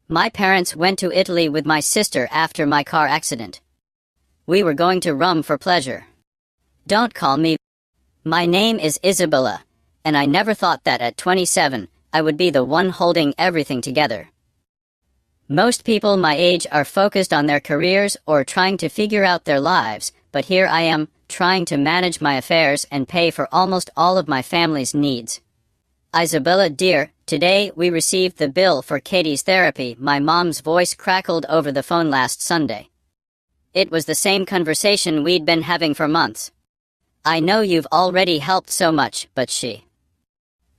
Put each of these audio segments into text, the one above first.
My parents went to Italy with my sister after my car accident. We were going to Rome for pleasure. Don't call me. My name is Isabella, and I never thought that at 27, I would be the one holding everything together. Most people my age are focused on their careers or trying to figure out their lives, but here I am, trying to manage my affairs and pay for almost all of my family's needs. Isabella dear, today we received the bill for Katie's therapy. My mom's voice crackled over the phone last Sunday. It was the same conversation we'd been having for months. I know you've already helped so much, but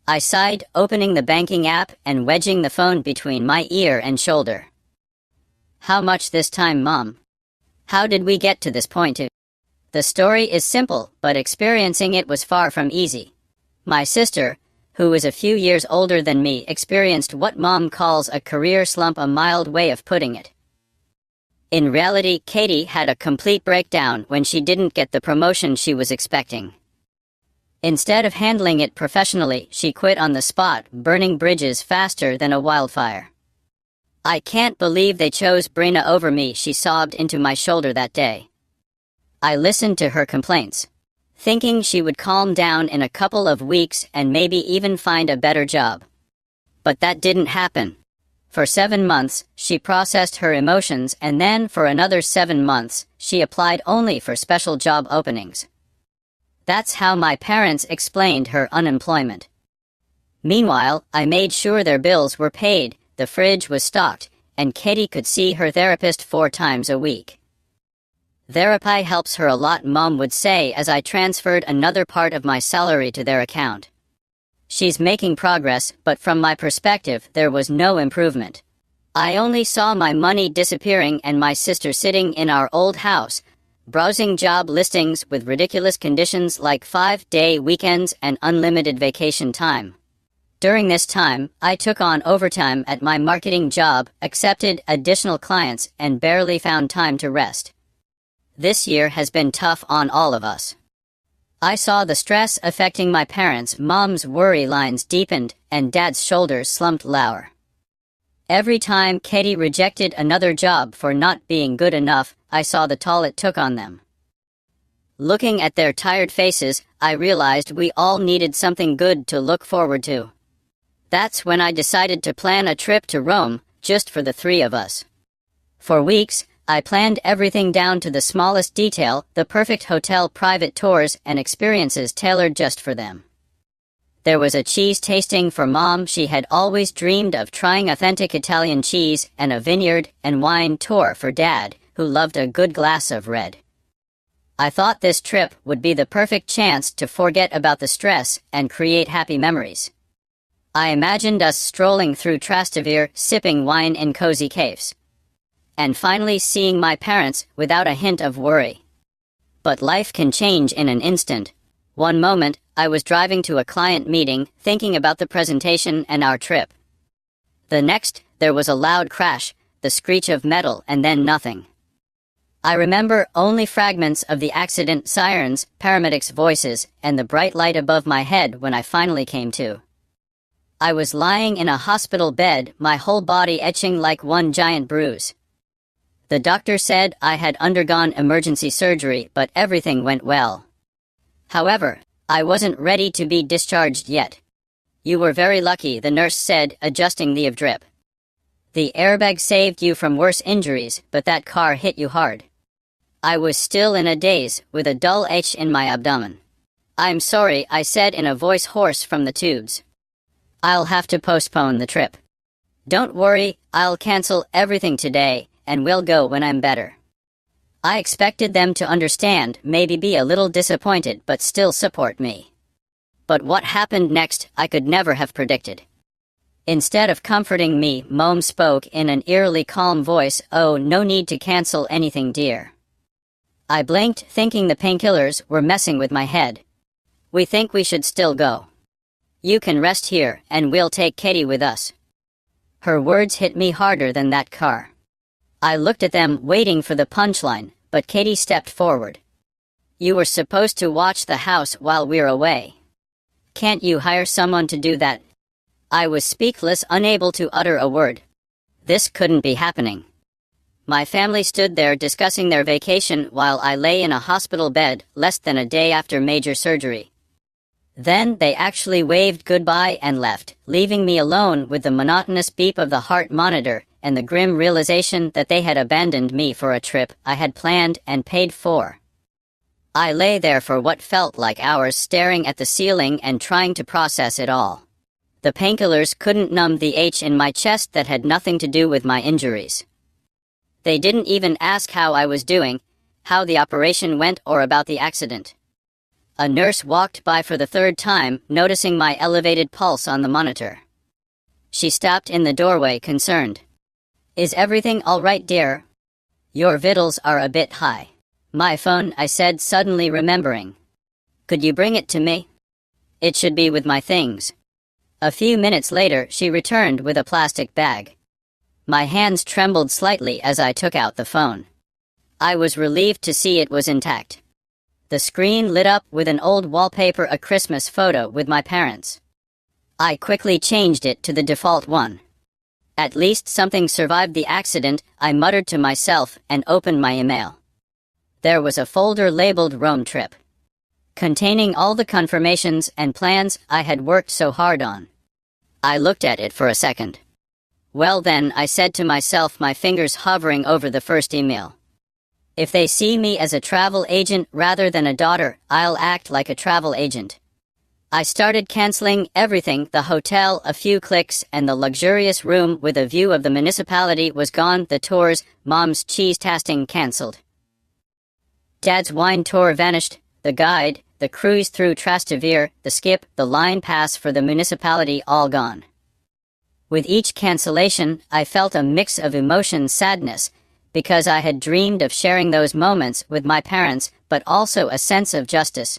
I sighed, opening the banking app and wedging the phone between my ear and shoulder. How much this time, Mom? How did we get to this point? The story is simple, but experiencing it was far from easy. My sister, who is a few years older than me, experienced what Mom calls a career slump, a mild way of putting it. In reality, Katie had a complete breakdown when she didn't get the promotion she was expecting. Instead of handling it professionally, she quit on the spot, burning bridges faster than a wildfire. I can't believe they chose Brina over me, she sobbed into my shoulder that day. I listened to her complaints, thinking she would calm down in a couple of weeks and maybe even find a better job. But that didn't happen. For 7 months, she processed her emotions, and then for another 7 months, she applied only for special job openings. That's how my parents explained her unemployment. Meanwhile, I made sure their bills were paid, the fridge was stocked, and Katie could see her therapist 4 times a week. Therapy helps her a lot, Mom would say as I transferred another part of my salary to their account. She's making progress, but from my perspective, there was no improvement. I only saw my money disappearing and my sister sitting in our old house, browsing job listings with ridiculous conditions like 5-day weekends and unlimited vacation time. During this time, I took on overtime at my marketing job, accepted additional clients, and barely found time to rest. This year has been tough on all of us. I saw the stress affecting my parents. Mom's worry lines deepened, and Dad's shoulders slumped lower. Every time Katie rejected another job for not being good enough, I saw the toll it took on them. Looking at their tired faces, I realized we all needed something good to look forward to. That's when I decided to plan a trip to Rome, just for the 3 of us. For weeks, I planned everything down to the smallest detail, the perfect hotel, private tours, and experiences tailored just for them. There was a cheese tasting for Mom. She had always dreamed of trying authentic Italian cheese, and a vineyard and wine tour for Dad, who loved a good glass of red. I thought this trip would be the perfect chance to forget about the stress and create happy memories. I imagined us strolling through Trastevere, sipping wine in cozy caves, and finally seeing my parents without a hint of worry. But life can change in an instant. One moment, I was driving to a client meeting, thinking about the presentation and our trip. The next, there was a loud crash, the screech of metal, and then nothing. I remember only fragments of the accident, sirens, paramedics' voices, and the bright light above my head when I finally came to. I was lying in a hospital bed, my whole body itching like one giant bruise. The doctor said I had undergone emergency surgery, but everything went well. However, I wasn't ready to be discharged yet. You were very lucky, the nurse said, adjusting the drip. The airbag saved you from worse injuries, but that car hit you hard. I was still in a daze, with a dull ache in my abdomen. I'm sorry, I said in a voice hoarse from the tubes. I'll have to postpone the trip. Don't worry, I'll cancel everything today, and we'll go when I'm better. I expected them to understand, maybe be a little disappointed, but still support me. But what happened next, I could never have predicted. Instead of comforting me, Mom spoke in an eerily calm voice, "Oh, no need to cancel anything, dear." I blinked, thinking the painkillers were messing with my head. "We think we should still go. You can rest here, and we'll take Katie with us." Her words hit me harder than that car. I looked at them, waiting for the punchline, but Katie stepped forward. "You were supposed to watch the house while we're away. Can't you hire someone to do that?" I was speechless, unable to utter a word. This couldn't be happening. My family stood there discussing their vacation while I lay in a hospital bed less than a day after major surgery. Then they actually waved goodbye and left, leaving me alone with the monotonous beep of the heart monitor and the grim realization that they had abandoned me for a trip I had planned and paid for. I lay there for what felt like hours, staring at the ceiling and trying to process it all. The painkillers couldn't numb the ache in my chest that had nothing to do with my injuries. They didn't even ask how I was doing, how the operation went, or about the accident. A nurse walked by for the third time, noticing my elevated pulse on the monitor. She stopped in the doorway, concerned. "Is everything all right, dear? Your vitals are a bit high." "My phone," I said, suddenly remembering. "Could you bring it to me? It should be with my things." A few minutes later, she returned with a plastic bag. My hands trembled slightly as I took out the phone. I was relieved to see it was intact. The screen lit up with an old wallpaper, a Christmas photo with my parents. I quickly changed it to the default one. At least something survived the accident, I muttered to myself and opened my email. There was a folder labeled Rome Trip, containing all the confirmations and plans I had worked so hard on. I looked at it for a second. "Well then," I said to myself, my fingers hovering over the first email. "If they see me as a travel agent rather than a daughter, I'll act like a travel agent." I started canceling everything. The hotel, a few clicks, and the luxurious room with a view of the municipality was gone. The tours, Mom's cheese tasting, cancelled. Dad's wine tour vanished. The guide, the cruise through Trastevere, the skip, the line pass for the municipality, all gone. With each cancellation, I felt a mix of emotion, sadness, because I had dreamed of sharing those moments with my parents, but also a sense of justice.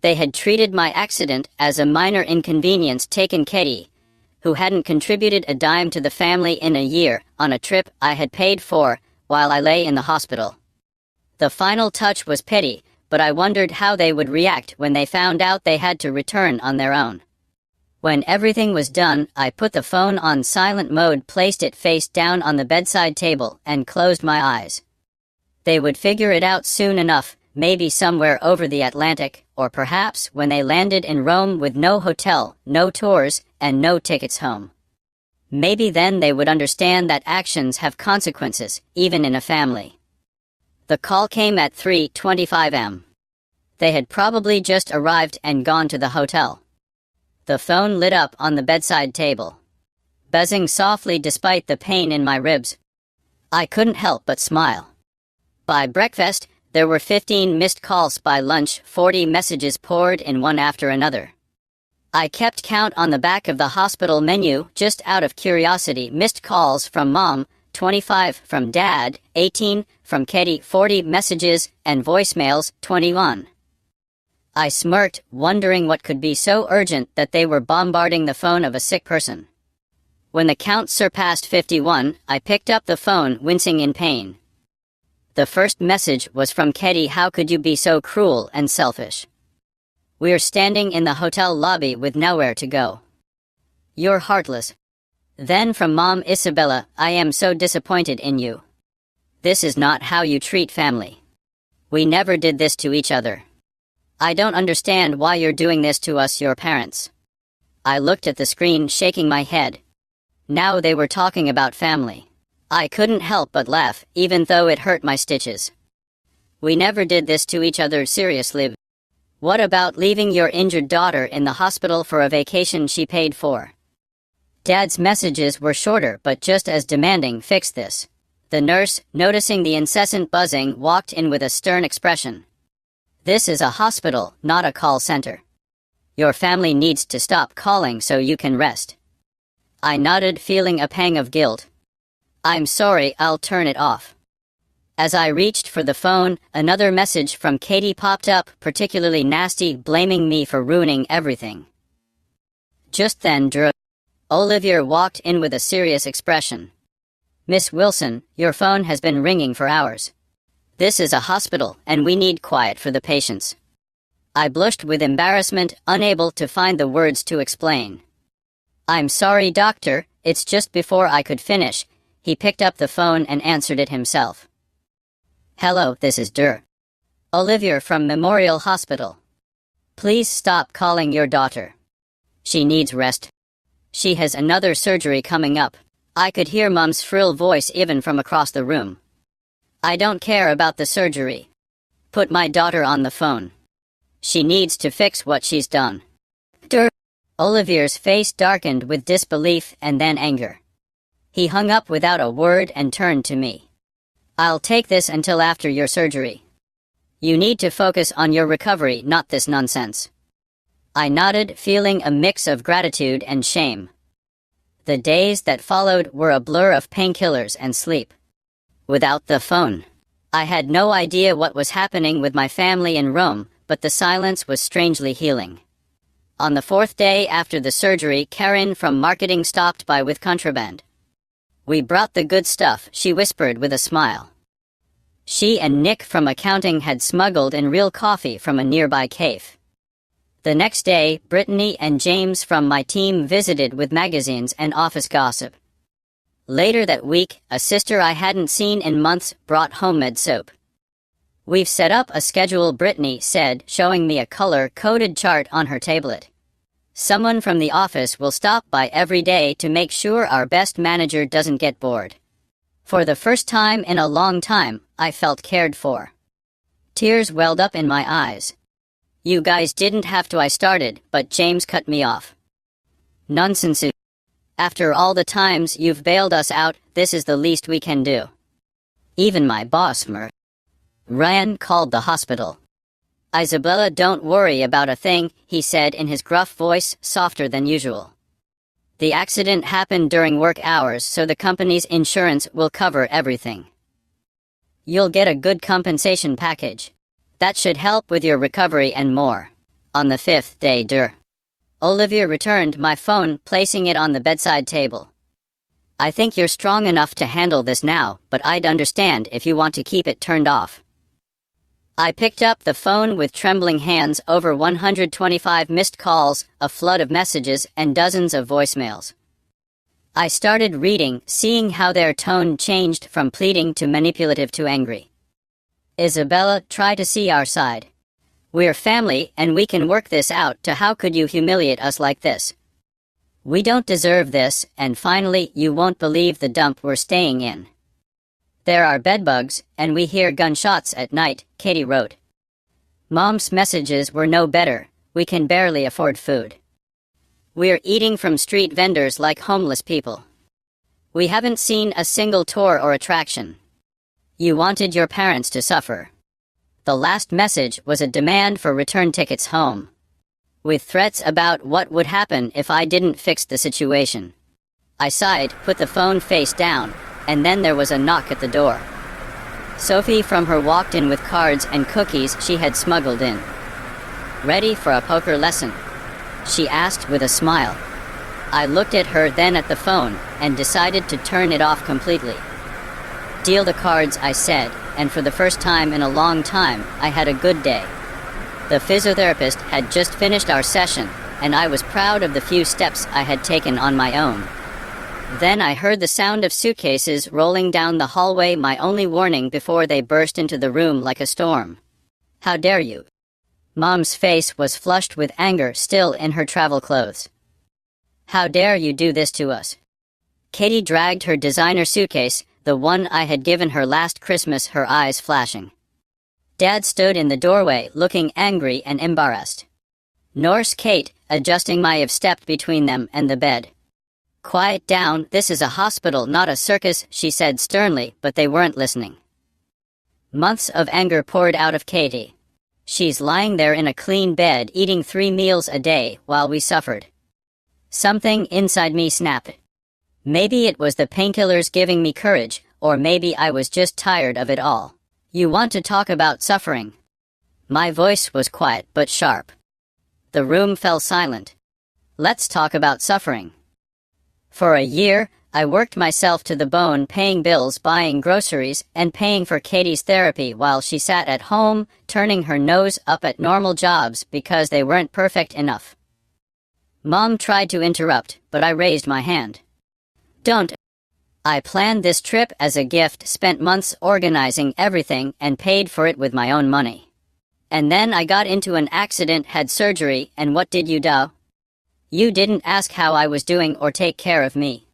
They had treated my accident as a minor inconvenience, taken Katie, who hadn't contributed a dime to the family in a year, on a trip I had paid for, while I lay in the hospital. The final touch was pity, but I wondered how they would react when they found out they had to return on their own. When everything was done, I put the phone on silent mode, placed it face down on the bedside table, and closed my eyes. They would figure it out soon enough, maybe somewhere over the Atlantic, or perhaps when they landed in Rome with no hotel, no tours, and no tickets home. Maybe then they would understand that actions have consequences, even in a family. The call came at 3:25 am. They had probably just arrived and gone to the hotel. The phone lit up on the bedside table, buzzing softly despite the pain in my ribs. I couldn't help but smile. By breakfast, there were 15 missed calls. By lunch, 40 messages poured in one after another. I kept count on the back of the hospital menu, just out of curiosity. Missed calls from Mom, 25, from Dad, 18, from Katie, 40 messages, and voicemails, 21. I smirked, wondering what could be so urgent that they were bombarding the phone of a sick person. When the count surpassed 51, I picked up the phone, wincing in pain. The first message was from Katie. "How could you be so cruel and selfish? We're standing in the hotel lobby with nowhere to go. You're heartless." Then from Mom, "Isabella, I am so disappointed in you. This is not how you treat family. We never did this to each other. I don't understand why you're doing this to us, your parents." I looked at the screen, shaking my head. Now they were talking about family. I couldn't help but laugh, even though it hurt my stitches. "We never did this to each other, seriously. What about leaving your injured daughter in the hospital for a vacation she paid for?" Dad's messages were shorter but just as demanding. "Fix this." The nurse, noticing the incessant buzzing, walked in with a stern expression. "This is a hospital, not a call center. Your family needs to stop calling so you can rest." I nodded, feeling a pang of guilt. "I'm sorry, I'll turn it off." As I reached for the phone, another message from Katie popped up, particularly nasty, blaming me for ruining everything. Just then, Olivier walked in with a serious expression. "Miss Wilson, your phone has been ringing for hours. This is a hospital, and we need quiet for the patients." I blushed with embarrassment, unable to find the words to explain. "I'm sorry, doctor," it's just before I could finish. he picked up the phone and answered it himself. "Hello, this is Olivier from Memorial Hospital. Please stop calling your daughter. She needs rest. She has another surgery coming up." I could hear Mom's shrill voice even from across the room. "I don't care about the surgery. Put my daughter on the phone. She needs to fix what she's done." Olivier's face darkened with disbelief and then anger. He hung up without a word and turned to me. "I'll take this until after your surgery. You need to focus on your recovery, not this nonsense." I nodded, feeling a mix of gratitude and shame. The days that followed were a blur of painkillers and sleep. Without the phone, I had no idea what was happening with my family in Rome, but the silence was strangely healing. On the fourth day after the surgery, Karen from marketing stopped by with contraband. "We brought the good stuff," she whispered with a smile. She and Nick from accounting had smuggled in real coffee from a nearby cave. The next day, Brittany and James from my team visited with magazines and office gossip. Later that week, a sister I hadn't seen in months brought homemade soap. "We've set up a schedule," Brittany said, showing me a color-coded chart on her tablet. "Someone from the office will stop by every day to make sure our best manager doesn't get bored." For the first time in a long time, I felt cared for. Tears welled up in my eyes. "You guys didn't have to," I started, but James cut me off. "Nonsense. After all the times you've bailed us out, this is the least we can do." Even my boss, Ryan, called the hospital. "Isabella, don't worry about a thing," he said in his gruff voice, softer than usual. "The accident happened during work hours, so the company's insurance will cover everything. You'll get a good compensation package. That should help with your recovery and more." On the fifth day, Olivier returned my phone, placing it on the bedside table. "I think you're strong enough to handle this now, but I'd understand if you want to keep it turned off." I picked up the phone with trembling hands. Over 125 missed calls, a flood of messages, and dozens of voicemails. I started reading, seeing how their tone changed from pleading to manipulative to angry. "Isabella, try to see our side. We're family and we can work this out. To how could you humiliate us like this? We don't deserve this, and finally, you won't believe the dump we're staying in. There are bedbugs, and we hear gunshots at night," Katie wrote. Mom's messages were no better. "We can barely afford food. We're eating from street vendors like homeless people. We haven't seen a single tour or attraction. You wanted your parents to suffer." The last message was a demand for return tickets home, with threats about what would happen if I didn't fix the situation. I sighed, put the phone face down, and then there was a knock at the door. Sophie from her walked in with cards and cookies she had smuggled in. "Ready for a poker lesson?" she asked with a smile. I looked at her, then at the phone, and decided to turn it off completely. "Deal the cards," I said, and for the first time in a long time, I had a good day. The physiotherapist had just finished our session, and I was proud of the few steps I had taken on my own. Then I heard the sound of suitcases rolling down the hallway, my only warning before they burst into the room like a storm. "How dare you?" Mom's face was flushed with anger, still in her travel clothes. "How dare you do this to us?" Katie dragged her designer suitcase, the one I had given her last Christmas, her eyes flashing. Dad stood in the doorway, looking angry and embarrassed. Nurse Kate, adjusting my have stepped between them and the bed. "Quiet down, this is a hospital, not a circus," she said sternly, but they weren't listening. Months of anger poured out of Katie. She's lying there in a clean bed, eating 3 meals a day, while we suffered. Something inside me snapped. Maybe it was the painkillers giving me courage, or maybe I was just tired of it all. "You want to talk about suffering?" My voice was quiet but sharp. The room fell silent. "Let's talk about suffering." For a year, I worked myself to the bone, paying bills, buying groceries, and paying for Katie's therapy while she sat at home, turning her nose up at normal jobs because they weren't perfect enough. Mom tried to interrupt, but I raised my hand. "Don't. I planned this trip as a gift, spent months organizing everything, and paid for it with my own money. And then I got into an accident, had surgery, and what did you do? You didn't ask how I was doing or take care of me.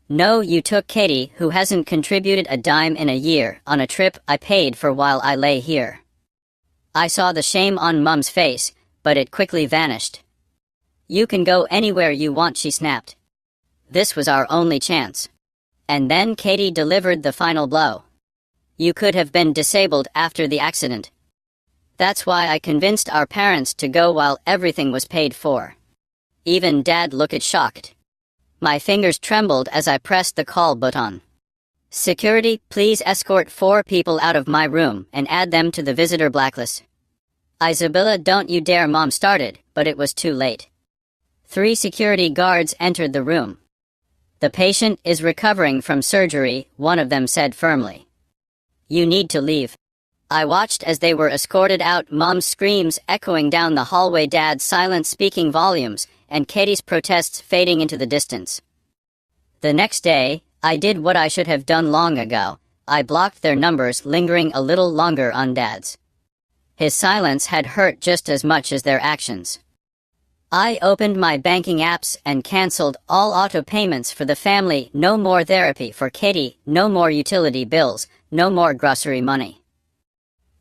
No, you took Katie, who hasn't contributed a dime in a year, on a trip I paid for while I lay here. I saw the shame on Mum's face, but it quickly vanished. You can go anywhere you want, she snapped. This was our only chance. And then Katie delivered the final blow. You could have been disabled after the accident. That's why I convinced our parents to go while everything was paid for. Even Dad looked shocked. My fingers trembled as I pressed the call button. Security, please escort 4 people out of my room and add them to the visitor blacklist. Isabella, don't you dare, Mom started, but it was too late. 3 security guards entered the room. The patient is recovering from surgery, one of them said firmly. You need to leave. I watched as they were escorted out, Mom's screams echoing down the hallway, Dad's silence speaking volumes, and Katie's protests fading into the distance. The next day, I did what I should have done long ago. I blocked their numbers, lingering a little longer on Dad's. His silence had hurt just as much as their actions. I opened my banking apps and canceled all auto payments for the family. No more therapy for Katie, no more utility bills, no more grocery money.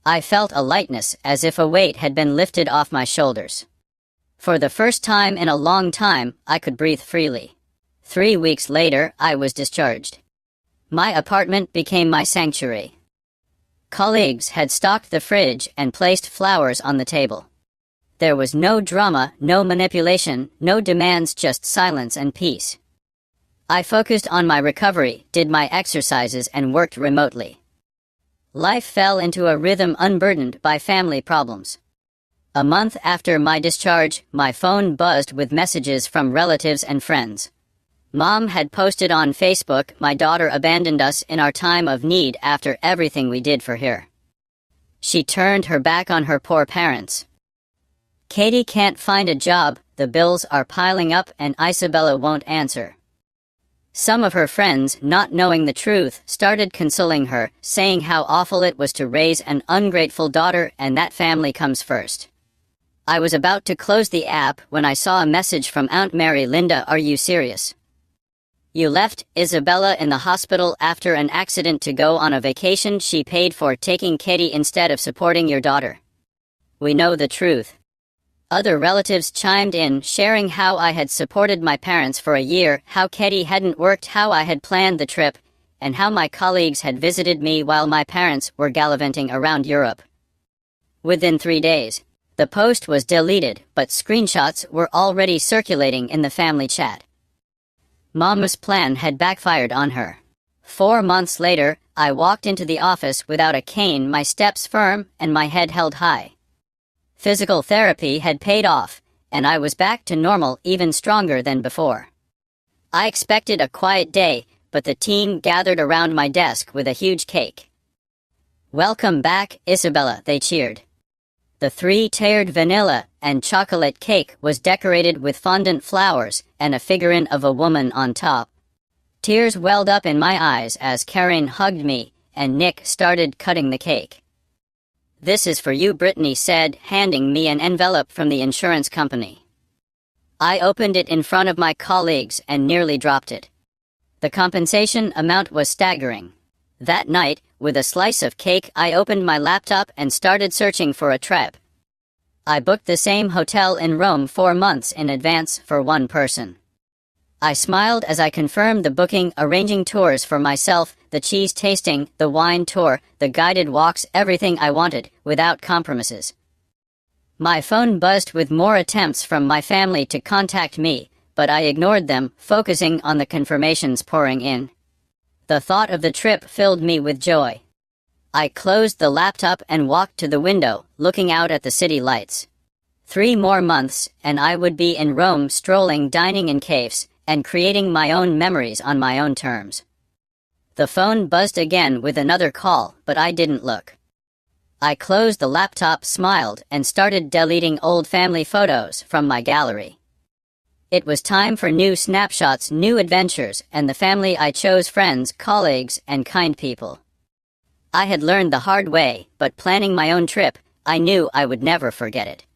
I felt a lightness, as if a weight had been lifted off my shoulders. For the first time in a long time, I could breathe freely. 3 weeks later, I was discharged. My apartment became my sanctuary. Colleagues had stocked the fridge and placed flowers on the table. There was no drama, no manipulation, no demands, just silence and peace. I focused on my recovery, did my exercises, and worked remotely. Life fell into a rhythm, unburdened by family problems. A month after my discharge, my phone buzzed with messages from relatives and friends. Mom had posted on Facebook, "My daughter abandoned us in our time of need after everything we did for her. She turned her back on her poor parents. Katie can't find a job, the bills are piling up, and Isabella won't answer." Some of her friends, not knowing the truth, started consoling her, saying how awful it was to raise an ungrateful daughter and that family comes first. I was about to close the app when I saw a message from Aunt Mary. "Linda, are you serious? You left Isabella in the hospital after an accident to go on a vacation she paid for, taking Katie instead of supporting your daughter. We know the truth." Other relatives chimed in, sharing how I had supported my parents for a year, how Katie hadn't worked, how I had planned the trip, and how my colleagues had visited me while my parents were gallivanting around Europe. Within 3 days, the post was deleted, but screenshots were already circulating in the family chat. Mom's plan had backfired on her. 4 months later, I walked into the office without a cane, my steps firm and my head held high. Physical therapy had paid off, and I was back to normal, even stronger than before. I expected a quiet day, but the team gathered around my desk with a huge cake. "Welcome back, Isabella," they cheered. The 3-tiered vanilla and chocolate cake was decorated with fondant flowers and a figurine of a woman on top. Tears welled up in my eyes as Karen hugged me and Nick started cutting the cake. "This is for you," Brittany said, handing me an envelope from the insurance company. I opened it in front of my colleagues and nearly dropped it. The compensation amount was staggering. That night, with a slice of cake, I opened my laptop and started searching for a trip. I booked the same hotel in Rome 4 months in advance for one person. I smiled as I confirmed the booking, arranging tours for myself, the cheese tasting, the wine tour, the guided walks, everything I wanted, without compromises. My phone buzzed with more attempts from my family to contact me, but I ignored them, focusing on the confirmations pouring in. The thought of the trip filled me with joy. I closed the laptop and walked to the window, looking out at the city lights. 3 more months, and I would be in Rome, strolling, dining in cafes, and creating my own memories on my own terms. The phone buzzed again with another call, but I didn't look. I closed the laptop, smiled, and started deleting old family photos from my gallery. It was time for new snapshots, new adventures, and the family I chose, friends, colleagues, and kind people. I had learned the hard way, but planning my own trip, I knew I would never forget it.